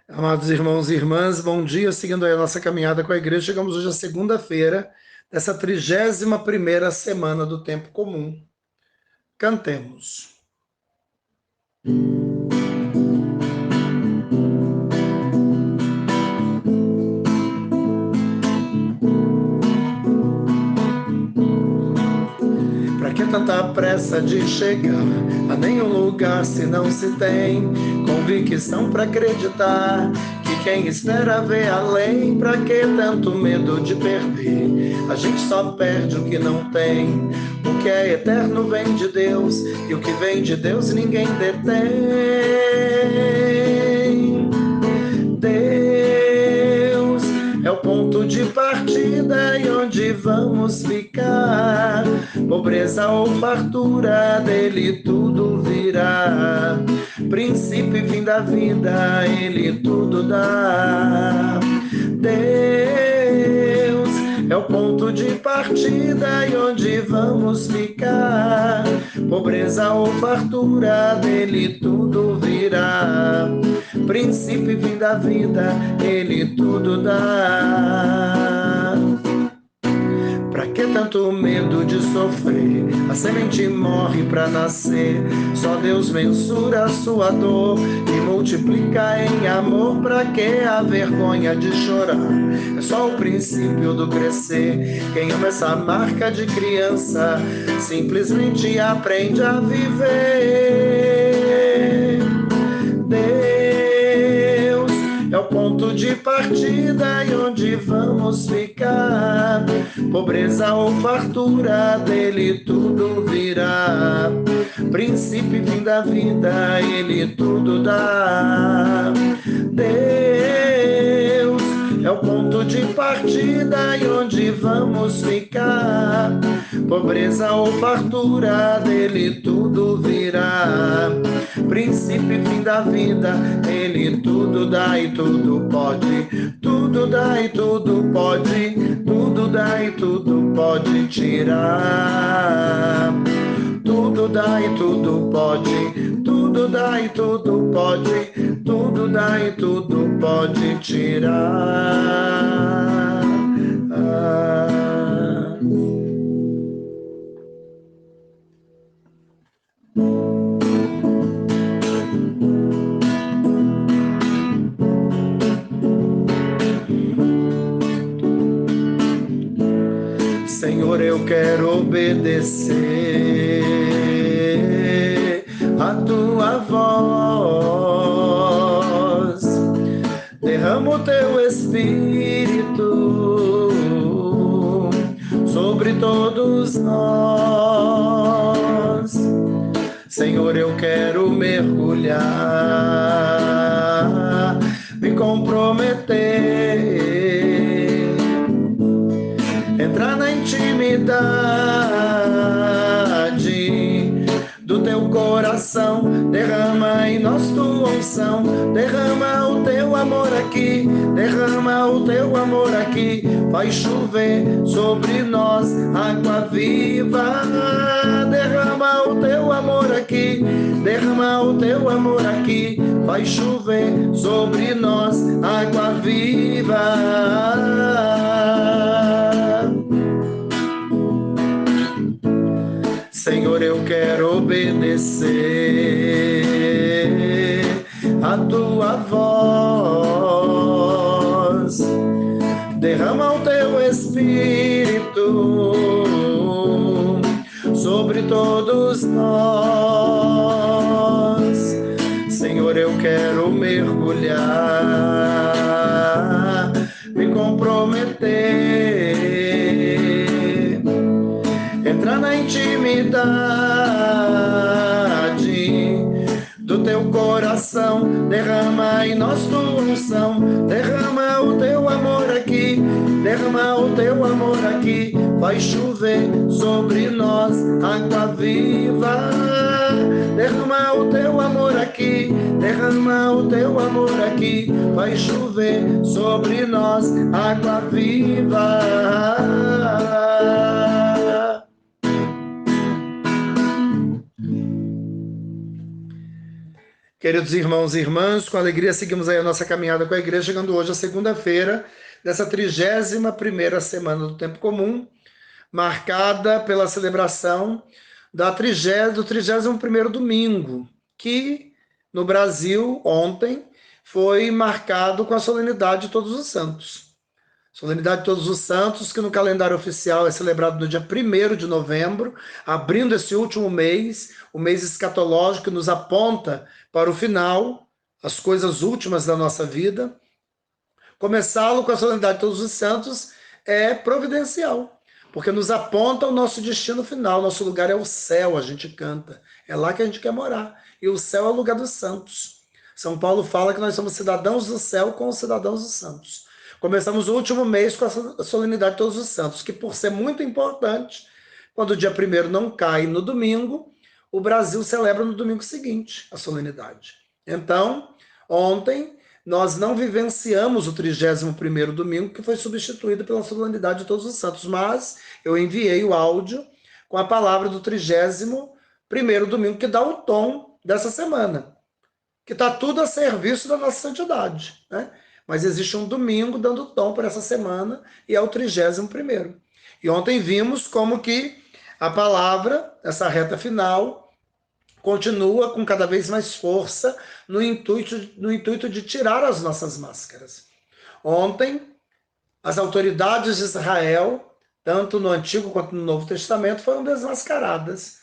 Amados irmãos e irmãs, bom dia. Seguindo aí a nossa caminhada com a igreja, chegamos hoje à segunda-feira dessa 31ª semana do tempo comum. Cantemos. Pra que tanta pressa de chegar a nenhum lugar se não se tem convicção pra acreditar que quem espera vê além? Pra que tanto medo de perder? A gente só perde o que não tem. O que é eterno vem de Deus, e o que vem de Deus ninguém detém. Deus é o ponto de partida e onde vamos ficar. Pobreza ou fartura, dele tudo virá. Princípio e fim da vida, ele tudo dá. Deus é o ponto de partida e onde vamos ficar. Pobreza ou fartura, dele tudo virá. Princípio e fim da vida, ele tudo dá. Pra que tanto medo de sofrer? A semente morre pra nascer. Só Deus mensura a sua dor e multiplica em amor. Pra que a vergonha de chorar? É só o princípio do crescer. Quem ama essa marca de criança simplesmente aprende a viver. Deus é o ponto de partida e onde vamos ficar. Pobreza ou fartura, dele tudo virá. Princípio e fim da vida, ele tudo dá. Deus é o ponto de partida e onde vamos ficar. Pobreza ou fartura, dele tudo virá. Princípio e fim da vida, ele tudo dá e tudo pode. Tudo dá e tudo pode. Tudo dá e tudo pode tirar. Tudo dá e tudo pode. Tudo dá e tudo pode. Tudo dá e tudo pode tirar. Senhor, eu quero obedecer a tua voz. Derrama o teu espírito sobre todos nós. Senhor, eu quero mergulhar, me comprometer, entrar na intimidade do teu coração. Derrama em nós tua unção, derrama o teu amor aqui, derrama o teu amor aqui. Vai chover sobre nós água viva. Derrama o teu amor aqui, derrama o teu amor aqui. Vai chover sobre nós água viva. Senhor, eu quero obedecer a tua voz. Derrama o teu espírito sobre todos nós. Senhor, eu quero mergulhar, me comprometer, entrar na intimidade do teu coração. Derrama em nós tua unção, derrama o teu amor aqui, derrama o teu amor aqui. Vai chover sobre nós água viva. Derrama o teu amor aqui, derrama o teu amor aqui. Vai chover sobre nós água viva. Queridos irmãos e irmãs, com alegria seguimos aí a nossa caminhada com a igreja, chegando hoje à segunda-feira dessa 31ª semana do Tempo Comum, marcada pela celebração do 31º domingo, que no Brasil, ontem, foi marcado com a solenidade de Todos os Santos. Solenidade de Todos os Santos, que no calendário oficial é celebrado no dia 1º de novembro, abrindo esse último mês, o mês escatológico que nos aponta para o final, as coisas últimas da nossa vida. Começá-lo com a solenidade de Todos os Santos é providencial, porque nos aponta o nosso destino final. Nosso lugar é o céu, a gente canta. É lá que a gente quer morar. E o céu é o lugar dos santos. São Paulo fala que nós somos cidadãos do céu com os cidadãos dos santos. Começamos o último mês com a solenidade de Todos os Santos, que por ser muito importante, quando o dia 1º não cai no domingo, o Brasil celebra no domingo seguinte a solenidade. Então, ontem, nós não vivenciamos o 31º domingo, que foi substituído pela solenidade de Todos os Santos, mas eu enviei o áudio com a palavra do 31º domingo, que dá o tom dessa semana, que está tudo a serviço da nossa santidade, né? Mas existe um domingo dando tom para essa semana, e é o 31º. E ontem vimos como que a palavra, essa reta final, continua com cada vez mais força no intuito de tirar as nossas máscaras. Ontem, as autoridades de Israel, tanto no Antigo quanto no Novo Testamento, foram desmascaradas.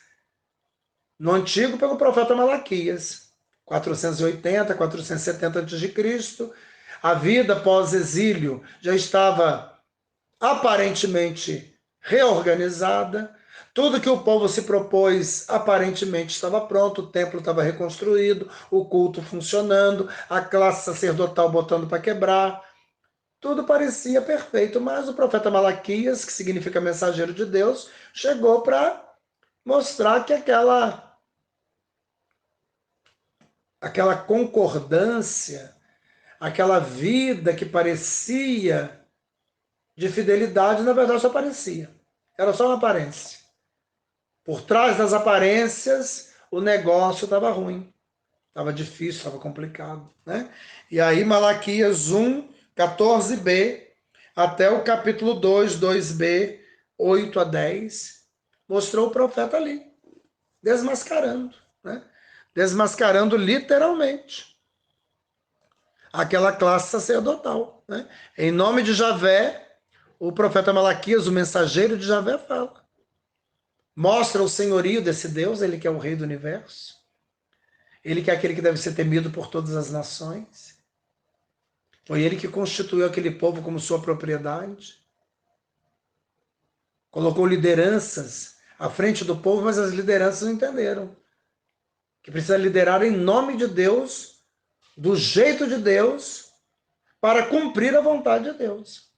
No Antigo, pelo profeta Malaquias, 480, 470 a.C., a vida pós-exílio já estava aparentemente reorganizada. Tudo que o povo se propôs aparentemente estava pronto, o templo estava reconstruído, o culto funcionando, a classe sacerdotal botando para quebrar. Tudo parecia perfeito, mas o profeta Malaquias, que significa mensageiro de Deus, chegou para mostrar que aquela concordância, aquela vida que parecia de fidelidade, na verdade só parecia. Era só uma aparência. Por trás das aparências, o negócio estava ruim. Estava difícil, estava complicado, né? E aí Malaquias 1, 14b, até o capítulo 2, 2b, 8 a 10, mostrou o profeta ali, desmascarando, né? Desmascarando literalmente aquela classe sacerdotal, né? Em nome de Javé, o profeta Malaquias, o mensageiro de Javé, fala. Mostra o senhorio desse Deus, ele que é o rei do universo. Ele que é aquele que deve ser temido por todas as nações. Foi ele que constituiu aquele povo como sua propriedade. Colocou lideranças à frente do povo, mas as lideranças não entenderam que precisa liderar em nome de Deus, do jeito de Deus, para cumprir a vontade de Deus.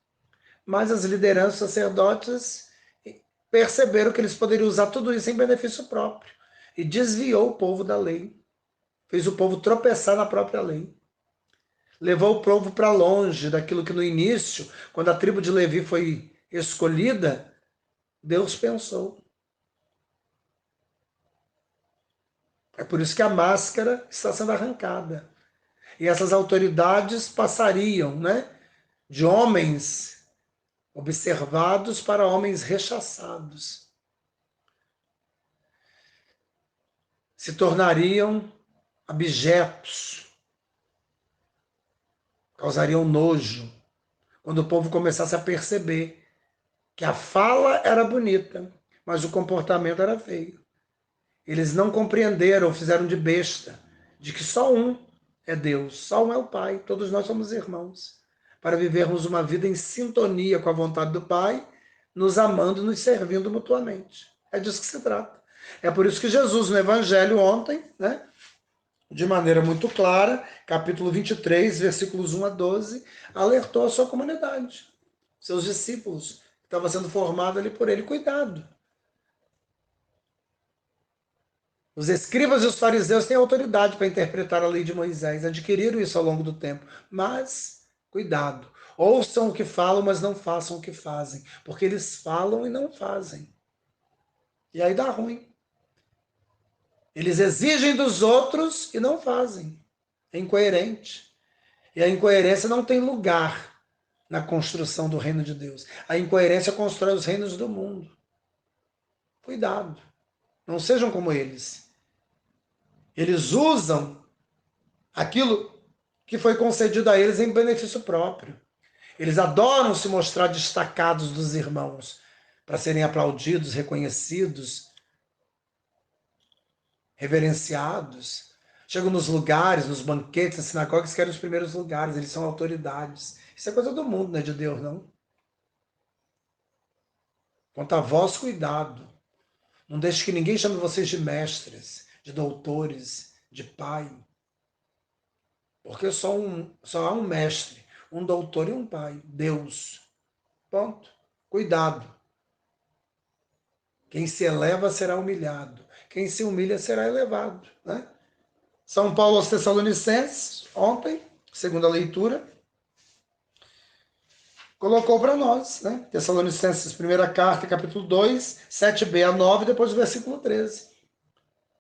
Mas as lideranças sacerdotes perceberam que eles poderiam usar tudo isso em benefício próprio e desviou o povo da lei. Fez o povo tropeçar na própria lei. Levou o povo para longe daquilo que no início, quando a tribo de Levi foi escolhida, Deus pensou. É por isso que a máscara está sendo arrancada. E essas autoridades passariam, né, de homens observados para homens rechaçados. Se tornariam abjetos, causariam nojo, quando o povo começasse a perceber que a fala era bonita, mas o comportamento era feio. Eles não compreenderam, fizeram de besta, de que só um é Deus, só um é o Pai, todos nós somos irmãos, para vivermos uma vida em sintonia com a vontade do Pai, nos amando e nos servindo mutuamente. É disso que se trata. É por isso que Jesus, no Evangelho ontem, né, de maneira muito clara, capítulo 23, versículos 1 a 12, alertou a sua comunidade, seus discípulos, que estavam sendo formados ali por ele. Cuidado. Os escribas e os fariseus têm autoridade para interpretar a lei de Moisés, adquiriram isso ao longo do tempo. Mas, cuidado, ouçam o que falam, mas não façam o que fazem, porque eles falam e não fazem. E aí dá ruim. Eles exigem dos outros e não fazem. É incoerente. E a incoerência não tem lugar na construção do reino de Deus. A incoerência constrói os reinos do mundo. Cuidado. Não sejam como eles. Eles usam aquilo que foi concedido a eles em benefício próprio. Eles adoram se mostrar destacados dos irmãos para serem aplaudidos, reconhecidos, reverenciados. Chegam nos lugares, nos banquetes, nas sinagogas, querem os primeiros lugares. Eles são autoridades. Isso é coisa do mundo, não é de Deus, não. Quanto a vós, cuidado. Não deixe que ninguém chame vocês de mestres, de doutores, de pai. Porque só há um mestre, um doutor e um pai. Deus. Ponto. Cuidado. Quem se eleva será humilhado. Quem se humilha será elevado. Né? São Paulo aos Tessalonicenses, ontem, segunda leitura, colocou para nós, né? Tessalonicenses, primeira carta, capítulo 2, 7b a 9, depois do versículo 13.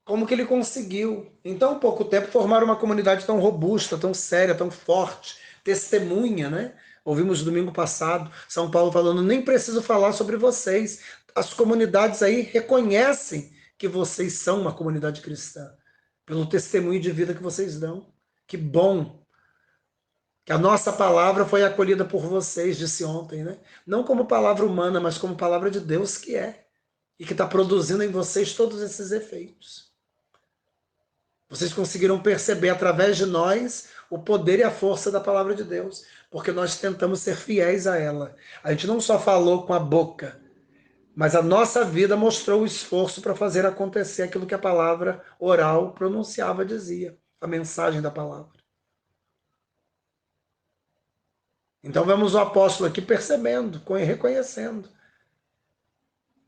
Como que ele conseguiu, em tão pouco tempo, formar uma comunidade tão robusta, tão séria, tão forte, testemunha, né? Ouvimos domingo passado, São Paulo falando, nem preciso falar sobre vocês. As comunidades aí reconhecem que vocês são uma comunidade cristã, pelo testemunho de vida que vocês dão. Que bom que a nossa palavra foi acolhida por vocês, disse ontem, né? Não como palavra humana, mas como palavra de Deus que é, e que está produzindo em vocês todos esses efeitos. Vocês conseguiram perceber através de nós o poder e a força da palavra de Deus, porque nós tentamos ser fiéis a ela. A gente não só falou com a boca, mas a nossa vida mostrou o esforço para fazer acontecer aquilo que a palavra oral pronunciava, dizia, a mensagem da palavra. Então vemos o apóstolo aqui percebendo, reconhecendo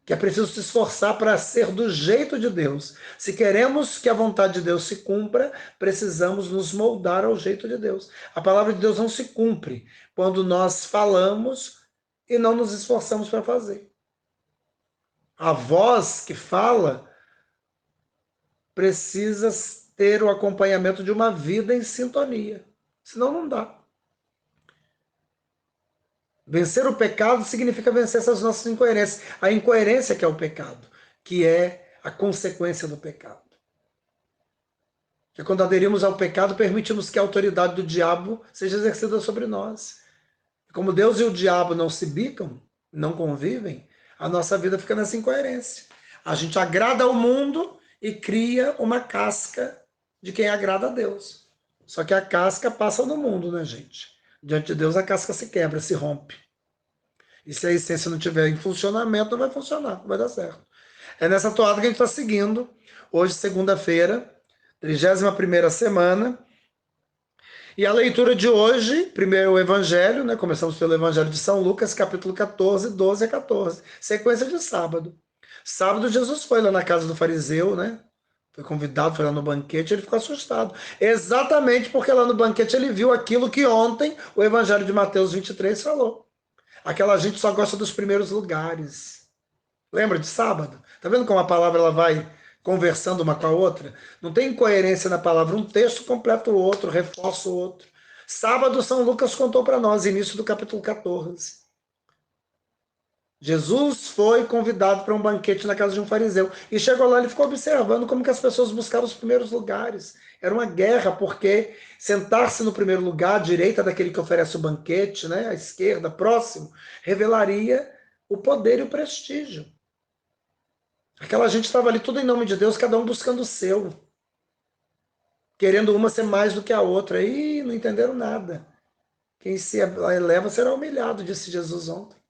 que é preciso se esforçar para ser do jeito de Deus. Se queremos que a vontade de Deus se cumpra, precisamos nos moldar ao jeito de Deus. A palavra de Deus não se cumpre quando nós falamos e não nos esforçamos para fazer. A voz que fala precisa ter o acompanhamento de uma vida em sintonia. Senão não dá. Vencer o pecado significa vencer essas nossas incoerências. A incoerência que é o pecado, que é a consequência do pecado. Que quando aderimos ao pecado, permitimos que a autoridade do diabo seja exercida sobre nós. Como Deus e o diabo não se bicam, não convivem, a nossa vida fica nessa incoerência. A gente agrada ao mundo e cria uma casca de quem agrada a Deus. Só que a casca passa no mundo, né, gente? Diante de Deus a casca se quebra, se rompe. E se a essência não estiver em funcionamento, não vai funcionar, não vai dar certo. É nessa toada que a gente está seguindo. Hoje, segunda-feira, 31ª semana. E a leitura de hoje, primeiro o Evangelho, né? Começamos pelo Evangelho de São Lucas, capítulo 14, 12 a 14. Sequência de sábado. Sábado, Jesus foi lá na casa do fariseu, né? Foi convidado, foi lá no banquete, ele ficou assustado. Exatamente porque lá no banquete ele viu aquilo que ontem o Evangelho de Mateus 23 falou. Aquela gente só gosta dos primeiros lugares. Lembra de sábado? Tá vendo como a palavra ela vai conversando uma com a outra? Não tem incoerência na palavra. Um texto completa o outro, reforça o outro. Sábado, São Lucas contou para nós, início do capítulo 14. Jesus foi convidado para um banquete na casa de um fariseu. E chegou lá, ele ficou observando como que as pessoas buscavam os primeiros lugares. Era uma guerra, porque sentar-se no primeiro lugar, à direita daquele que oferece o banquete, né, à esquerda, próximo, revelaria o poder e o prestígio. Aquela gente estava ali tudo em nome de Deus, cada um buscando o seu. Querendo uma ser mais do que a outra. E não entenderam nada. Quem se eleva será humilhado, disse Jesus ontem.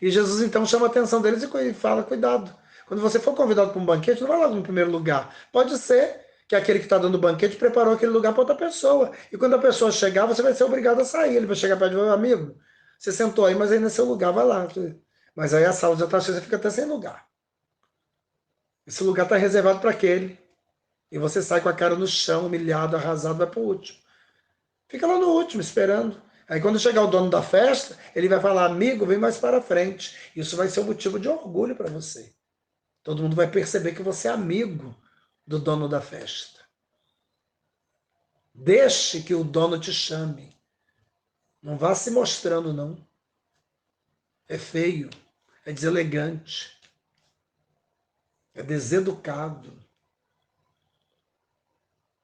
E Jesus então chama a atenção deles e fala, cuidado. Quando você for convidado para um banquete, não vai lá no primeiro lugar. Pode ser que aquele que está dando o banquete preparou aquele lugar para outra pessoa. E quando a pessoa chegar, você vai ser obrigado a sair. Ele vai chegar perto de você, amigo, você sentou aí, mas aí não é seu lugar, vai lá. Mas aí a sala já está cheia, você fica até sem lugar. Esse lugar está reservado para aquele. E você sai com a cara no chão, humilhado, arrasado, vai para o último. Fica lá no último, esperando. Aí quando chegar o dono da festa, ele vai falar, amigo, vem mais para frente. Isso vai ser um motivo de orgulho para você. Todo mundo vai perceber que você é amigo do dono da festa. Deixe que o dono te chame. Não vá se mostrando, não. É feio, é deselegante, é deseducado.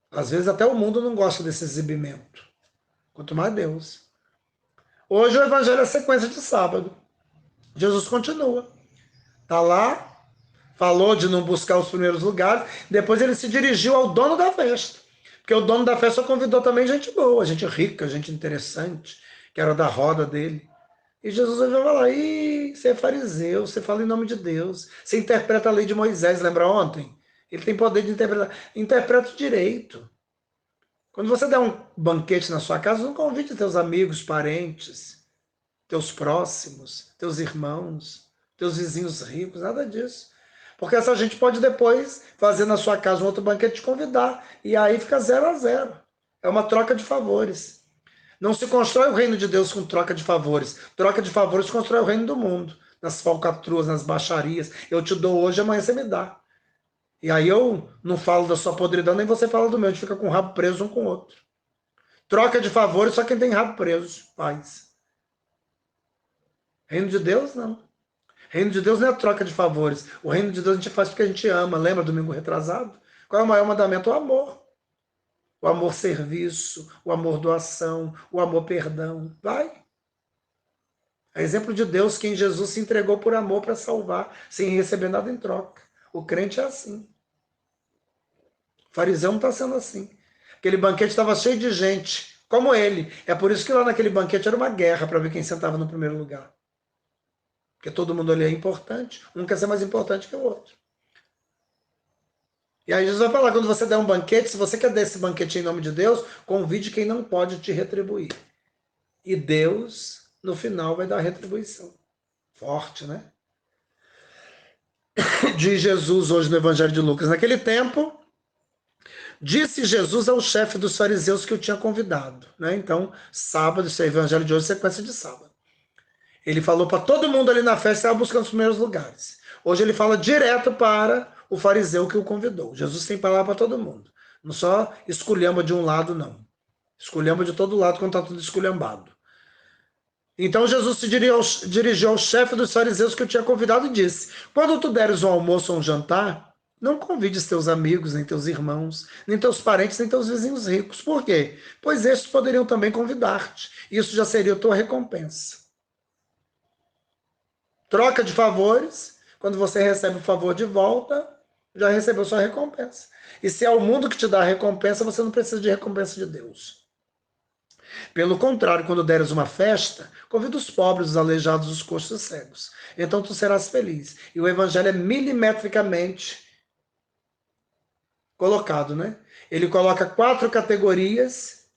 Às vezes até o mundo não gosta desse exibimento. Quanto mais Deus. Hoje o evangelho é sequência de sábado. Jesus continua. Está lá, falou de não buscar os primeiros lugares, depois ele se dirigiu ao dono da festa. Porque o dono da festa convidou também gente boa, gente rica, gente interessante, que era da roda dele. E Jesus vai falar, ih, você é fariseu, você fala em nome de Deus, você interpreta a lei de Moisés, lembra ontem? Ele tem poder de interpretar. Interpreta o direito. Quando você der um banquete na sua casa, não convide teus amigos, parentes, teus próximos, teus irmãos, teus vizinhos ricos, nada disso. Porque essa gente pode depois fazer na sua casa um outro banquete e te convidar. E aí fica 0-0. É uma troca de favores. Não se constrói o reino de Deus com troca de favores. Troca de favores constrói o reino do mundo. Nas falcatruas, nas baixarias. Eu te dou hoje, amanhã você me dá. E aí eu não falo da sua podridão, nem você fala do meu. A gente fica com o rabo preso um com o outro. Troca de favores, só quem tem rabo preso faz. Reino de Deus, não. Reino de Deus não é troca de favores. O reino de Deus a gente faz porque a gente ama. Lembra domingo retrasado? Qual é o maior mandamento? O amor. O amor serviço, o amor doação, o amor perdão. Vai. É exemplo de Deus que em Jesus se entregou por amor para salvar, sem receber nada em troca. O crente é assim. O fariseu não está sendo assim. Aquele banquete estava cheio de gente, como ele. É por isso que lá naquele banquete era uma guerra para ver quem sentava no primeiro lugar. Porque todo mundo ali é importante. Um quer ser mais importante que o outro. E aí Jesus vai falar, quando você der um banquete, se você quer dar esse banquete em nome de Deus, convide quem não pode te retribuir. E Deus, no final, vai dar a retribuição. Forte, né? Diz Jesus hoje no Evangelho de Lucas. Naquele tempo, disse Jesus ao chefe dos fariseus que o tinha convidado. Né? Então, sábado, esse é o Evangelho de hoje, sequência de sábado. Ele falou para todo mundo ali na festa, estava buscando os primeiros lugares. Hoje ele fala direto para o fariseu que o convidou. Jesus tem palavra para todo mundo. Não só esculhamba de um lado, não. Esculhamba de todo lado quando está tudo esculhambado. Então Jesus se dirigiu ao chefe dos fariseus que o tinha convidado e disse, quando tu deres um almoço ou um jantar, não convides teus amigos, nem teus irmãos, nem teus parentes, nem teus vizinhos ricos. Por quê? Pois estes poderiam também convidar-te. Isso já seria a tua recompensa. Troca de favores, quando você recebe o favor de volta, já recebeu sua recompensa. E se é o mundo que te dá a recompensa, você não precisa de recompensa de Deus. Pelo contrário, quando deres uma festa, convida os pobres, os aleijados, os coxos e os cegos. Então tu serás feliz. E o evangelho é milimetricamente colocado, né? Ele coloca 4 categorias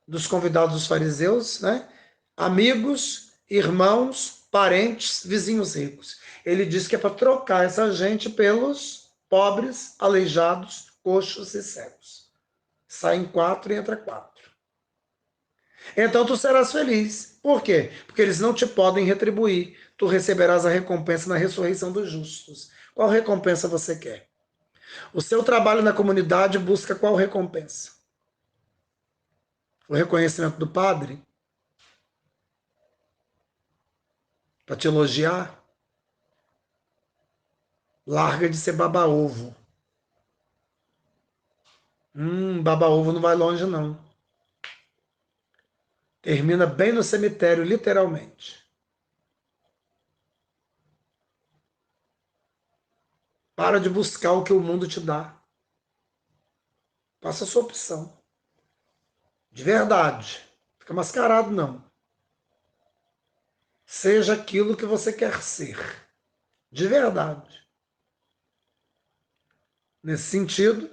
dos convidados dos fariseus, né? Amigos, irmãos, parentes, vizinhos ricos. Ele diz que é para trocar essa gente pelos pobres, aleijados, coxos e cegos. Saem 4 e entra 4. Então tu serás feliz. Por quê? Porque eles não te podem retribuir. Tu receberás a recompensa na ressurreição dos justos. Qual recompensa você quer? O seu trabalho na comunidade busca qual recompensa? O reconhecimento do padre? Para te elogiar? Larga de ser baba-ovo. Baba-ovo não vai longe, não. Termina bem no cemitério, literalmente. Para de buscar o que o mundo te dá. Faça a sua opção. De verdade. Fica mascarado, não. Seja aquilo que você quer ser. De verdade. Nesse sentido,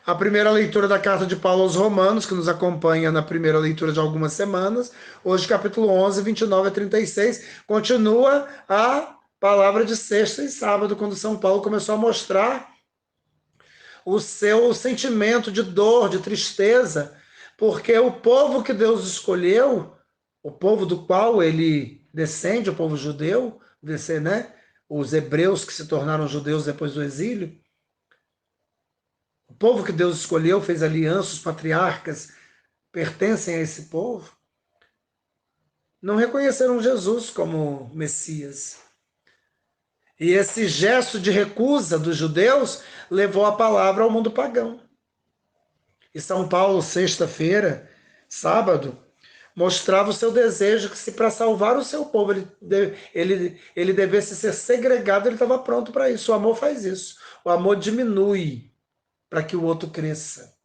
a primeira leitura da carta de Paulo aos Romanos, que nos acompanha na primeira leitura de algumas semanas, hoje capítulo 11, 29 a 36, continua a palavra de sexta e sábado, quando São Paulo começou a mostrar o seu sentimento de dor, de tristeza, porque o povo que Deus escolheu, o povo do qual ele descende, o povo judeu, né? Os hebreus que se tornaram judeus depois do exílio, povo que Deus escolheu, fez aliança, os patriarcas pertencem a esse povo, não reconheceram Jesus como Messias. E esse gesto de recusa dos judeus levou a palavra ao mundo pagão. E São Paulo, sexta-feira, sábado, mostrava o seu desejo que se para salvar o seu povo ele devesse ser segregado, ele estava pronto para isso. O amor faz isso. O amor diminui para que o outro cresça.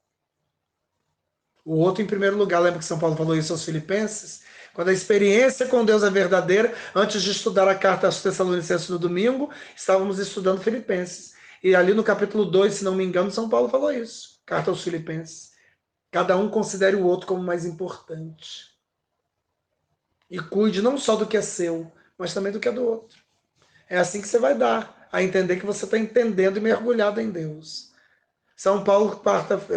O outro em primeiro lugar, lembra que São Paulo falou isso aos Filipenses? Quando a experiência com Deus é verdadeira, antes de estudar a carta aos Tessalonicenses no domingo, estávamos estudando Filipenses. E ali no capítulo 2, se não me engano, São Paulo falou isso. Carta aos Filipenses. Cada um considere o outro como mais importante. E cuide não só do que é seu, mas também do que é do outro. É assim que você vai dar a entender que você está entendendo e mergulhado em Deus. São Paulo,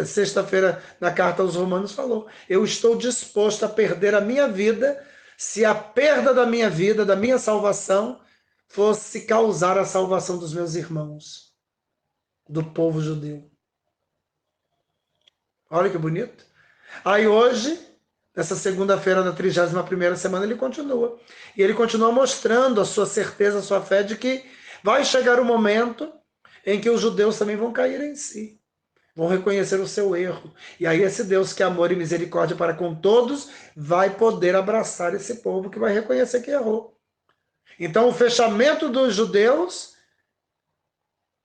sexta-feira, na carta aos Romanos, falou: eu estou disposto a perder a minha vida se a perda da minha vida, da minha salvação, fosse causar a salvação dos meus irmãos, do povo judeu. Olha que bonito. Aí hoje, nessa segunda-feira da 31ª semana, ele continua. E ele continua mostrando a sua certeza, a sua fé de que vai chegar o momento em que os judeus também vão cair em si. Vão reconhecer o seu erro. E aí esse Deus que é amor e misericórdia para com todos vai poder abraçar esse povo que vai reconhecer que errou. Então o fechamento dos judeus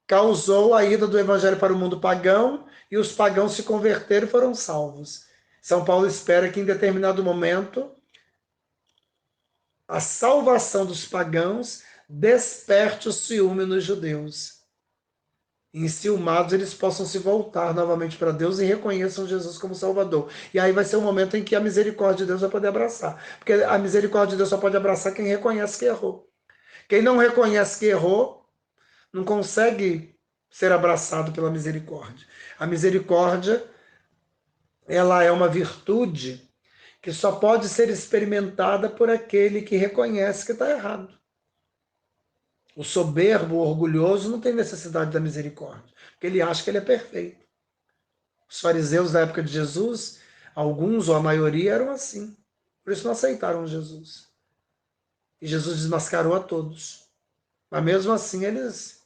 causou a ida do evangelho para o mundo pagão e os pagãos se converteram e foram salvos. São Paulo espera que em determinado momento a salvação dos pagãos desperte o ciúme nos judeus. Enciumados, eles possam se voltar novamente para Deus e reconheçam Jesus como Salvador. E aí vai ser o momento em que a misericórdia de Deus vai poder abraçar. Porque a misericórdia de Deus só pode abraçar quem reconhece que errou. Quem não reconhece que errou, não consegue ser abraçado pela misericórdia. A misericórdia, ela é uma virtude que só pode ser experimentada por aquele que reconhece que está errado. O soberbo, o orgulhoso, não tem necessidade da misericórdia, porque ele acha que ele é perfeito. Os fariseus da época de Jesus, alguns ou a maioria eram assim. Por isso não aceitaram Jesus. E Jesus desmascarou a todos. Mas mesmo assim eles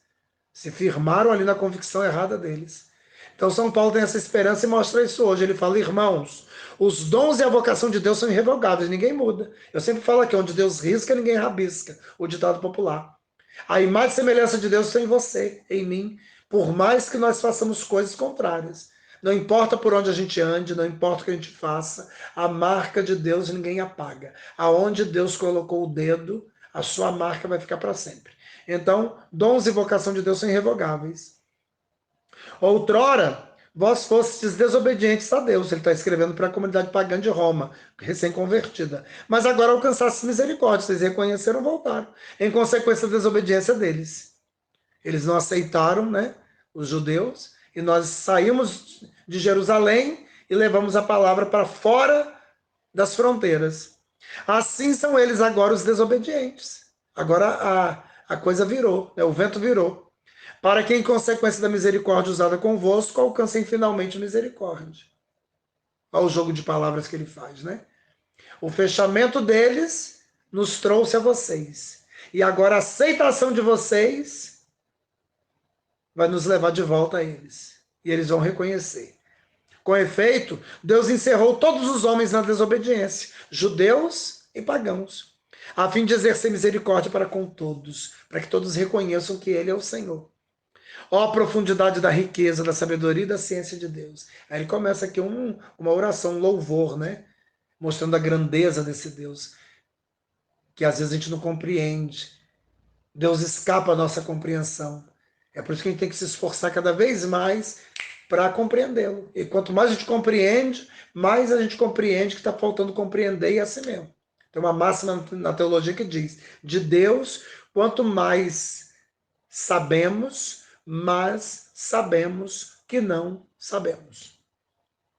se firmaram ali na convicção errada deles. Então São Paulo tem essa esperança e mostra isso hoje. Ele fala: irmãos, os dons e a vocação de Deus são irrevogáveis, ninguém muda. Eu sempre falo aqui, onde Deus risca, ninguém rabisca. O ditado popular. A imagem e semelhança de Deus está em você, em mim, por mais que nós façamos coisas contrárias. Não importa por onde a gente ande, não importa o que a gente faça, a marca de Deus ninguém apaga. Aonde Deus colocou o dedo, a sua marca vai ficar para sempre. Então, dons e vocação de Deus são irrevogáveis. Outrora, vós fostes desobedientes a Deus. Ele está escrevendo para a comunidade pagã de Roma, recém-convertida. Mas agora alcançaste misericórdia. Vocês reconheceram, voltaram. Em consequência da desobediência deles. Eles não aceitaram, né, os judeus. E nós saímos de Jerusalém e levamos a palavra para fora das fronteiras. Assim são eles agora os desobedientes. Agora a coisa virou, né, o vento virou. Para que, em consequência da misericórdia usada convosco, alcancem finalmente misericórdia. Olha o jogo de palavras que ele faz, né? O fechamento deles nos trouxe a vocês. E agora a aceitação de vocês vai nos levar de volta a eles. E eles vão reconhecer. Com efeito, Deus encerrou todos os homens na desobediência, judeus e pagãos, a fim de exercer misericórdia para com todos, para que todos reconheçam que Ele é o Senhor. Ó a profundidade da riqueza, da sabedoria e da ciência de Deus. Aí ele começa aqui uma oração, um louvor, né? Mostrando a grandeza desse Deus, que às vezes a gente não compreende. Deus escapa à nossa compreensão. É por isso que a gente tem que se esforçar cada vez mais para compreendê-lo. E quanto mais a gente compreende, mais a gente compreende que está faltando compreender e é assim mesmo. Tem uma máxima na teologia que diz: de Deus, quanto mais sabemos, mas sabemos que não sabemos.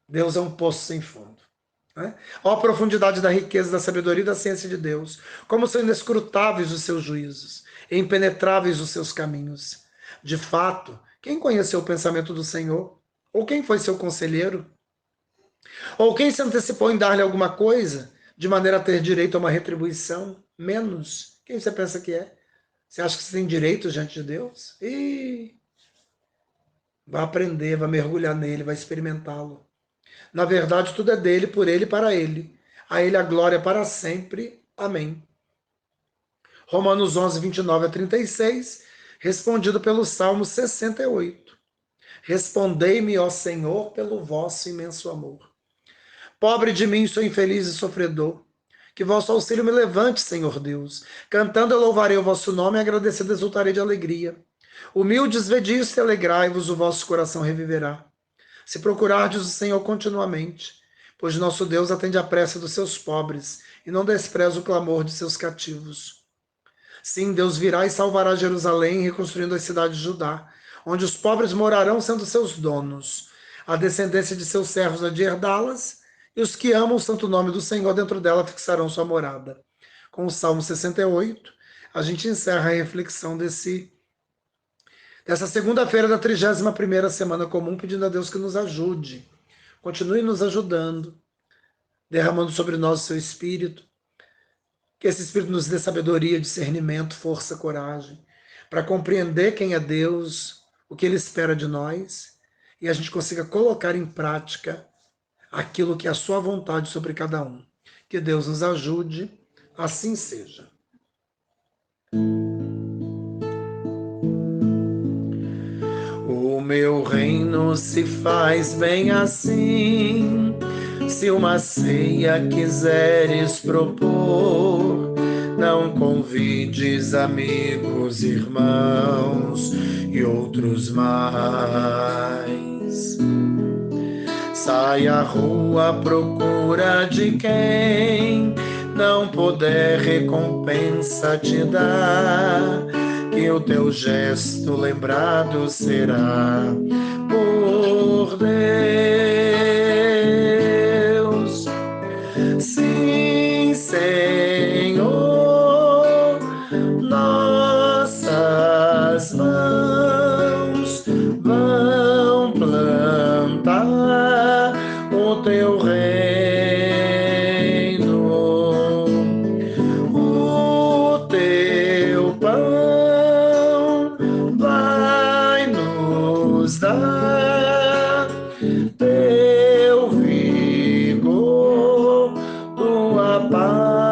Deus é um poço sem fundo. Né? Ó a profundidade da riqueza, da sabedoria e da ciência de Deus, como são inescrutáveis os seus juízos, e impenetráveis os seus caminhos. De fato, quem conheceu o pensamento do Senhor? Ou quem foi seu conselheiro? Ou quem se antecipou em dar-lhe alguma coisa, de maneira a ter direito a uma retribuição? Menos. Quem você pensa que é? Você acha que você tem direito diante de Deus? Vai aprender, vai mergulhar nele, vai experimentá-lo. Na verdade, tudo é dele, por ele e para ele. A ele a glória para sempre. Amém. Romanos 11, 29 a 36, respondido pelo Salmo 68. Respondei-me, ó Senhor, pelo vosso imenso amor. Pobre de mim, sou infeliz e sofredor. Que vosso auxílio me levante, Senhor Deus. Cantando eu louvarei o vosso nome e agradecido exultarei de alegria. Humildes, vede isso e alegrai-vos, o vosso coração reviverá. Se procurardes o Senhor continuamente, pois nosso Deus atende à prece dos seus pobres e não despreza o clamor de seus cativos. Sim, Deus virá e salvará Jerusalém, reconstruindo as cidades de Judá, onde os pobres morarão sendo seus donos. A descendência de seus servos há de herdá-las, e os que amam o santo nome do Senhor dentro dela fixarão sua morada. Com o Salmo 68, a gente encerra a reflexão dessa segunda-feira da 31ª semana comum, pedindo a Deus que nos ajude. Continue nos ajudando, derramando sobre nós o seu Espírito, que esse Espírito nos dê sabedoria, discernimento, força, coragem, para compreender quem é Deus, o que Ele espera de nós, e a gente consiga colocar em prática aquilo que é a sua vontade sobre cada um. Que Deus nos ajude, assim seja. O meu reino se faz bem assim, se uma ceia quiseres propor, não convides amigos, irmãos e outros mais. Sai à rua à procura de quem não puder recompensa te dar, que o teu gesto lembrado será por Deus. Sim, Senhor, nossas mãos vão plantar o teu reino, o teu pão vai nos dar, teu vigor, tua paz.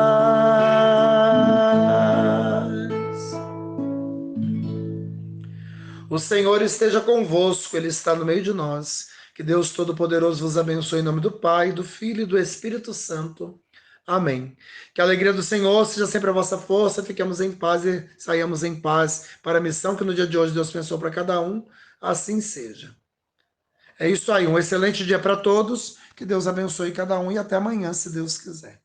O Senhor esteja convosco, Ele está no meio de nós. Que Deus Todo-Poderoso vos abençoe em nome do Pai, do Filho e do Espírito Santo. Amém. Que a alegria do Senhor seja sempre a vossa força, fiquemos em paz e saiamos em paz para a missão que no dia de hoje Deus pensou para cada um. Assim seja. É isso aí, um excelente dia para todos, que Deus abençoe cada um e até amanhã, se Deus quiser.